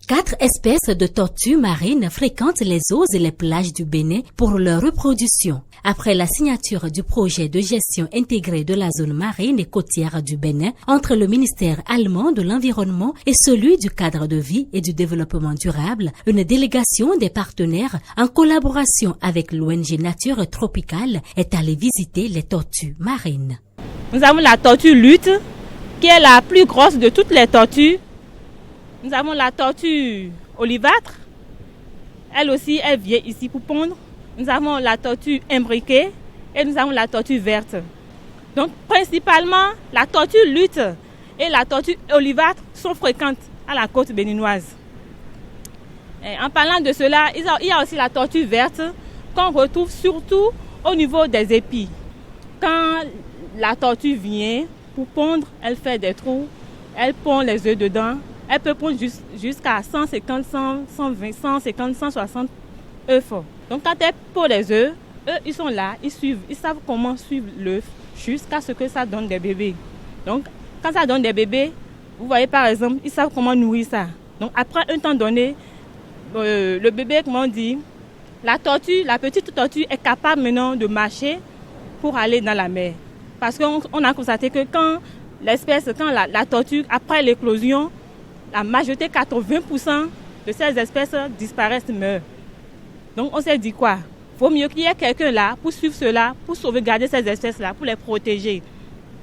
4 espèces de tortues marines fréquentent les eaux et les plages du Bénin pour leur reproduction. Après la signature du projet de gestion intégrée de la zone marine et côtière du Bénin entre le ministère allemand de l'Environnement et celui du cadre de vie et du développement durable, une délégation des partenaires en collaboration avec l'ONG Nature Tropicale est allée visiter les tortues marines. Nous avons la tortue luth qui est la plus grosse de toutes les tortues. Nous avons la tortue olivâtre. Elle aussi, elle vient ici pour pondre. Nous avons la tortue imbriquée et nous avons la tortue verte. Donc, principalement, la tortue luth et la tortue olivâtre sont fréquentes à la côte béninoise. Et en parlant de cela, il y a aussi la tortue verte qu'on retrouve surtout au niveau des épis. Quand la tortue vient pour pondre, elle fait des trous, elle pond les œufs dedans. Elle peut pondre jusqu'à 150, 120, 150, 160 œufs. Donc quand elle pond les œufs, eux ils sont là, ils suivent, ils savent comment suivre l'œuf jusqu'à ce que ça donne des bébés. Donc quand ça donne des bébés, vous voyez par exemple, ils savent comment nourrir ça. Donc après un temps donné, le bébé, comment on dit, la petite tortue est capable maintenant de marcher pour aller dans la mer. Parce qu'on a constaté que quand la tortue, après l'éclosion, la majorité, 80% de ces espèces disparaissent, meurent. Donc on s'est dit quoi? Il vaut mieux qu'il y ait quelqu'un là pour suivre cela, pour sauvegarder ces espèces-là, pour les protéger.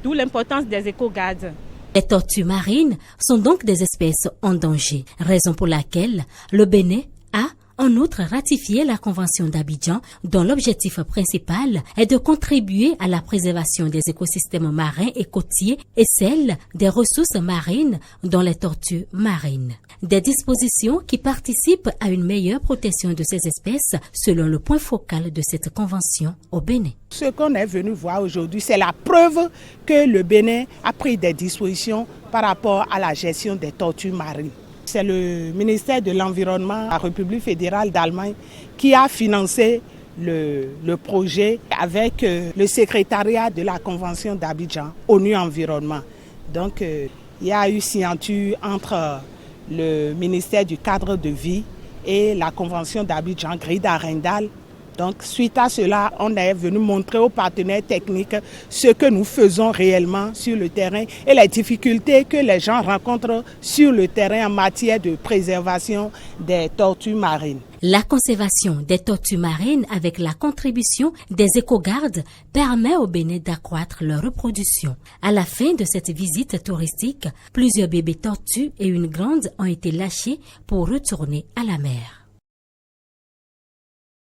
D'où l'importance des éco-gardes. Les tortues marines sont donc des espèces en danger, raison pour laquelle le Bénin a en outre ratifié la Convention d'Abidjan dont l'objectif principal est de contribuer à la préservation des écosystèmes marins et côtiers et celle des ressources marines dont les tortues marines. Des dispositions qui participent à une meilleure protection de ces espèces selon le point focal de cette convention au Bénin. Ce qu'on est venu voir aujourd'hui, c'est la preuve que le Bénin a pris des dispositions par rapport à la gestion des tortues marines. C'est le ministère de l'Environnement, la République fédérale d'Allemagne, qui a financé le projet avec le secrétariat de la Convention d'Abidjan, ONU Environnement. Donc, il y a eu signature entre le ministère du cadre de vie et la Convention d'Abidjan, Grida Rendal. Donc, suite à cela, on est venu montrer aux partenaires techniques ce que nous faisons réellement sur le terrain et les difficultés que les gens rencontrent sur le terrain en matière de préservation des tortues marines. La conservation des tortues marines avec la contribution des éco-gardes permet au Bénin d'accroître leur reproduction. À la fin de cette visite touristique, plusieurs bébés tortues et une grande ont été lâchés pour retourner à la mer.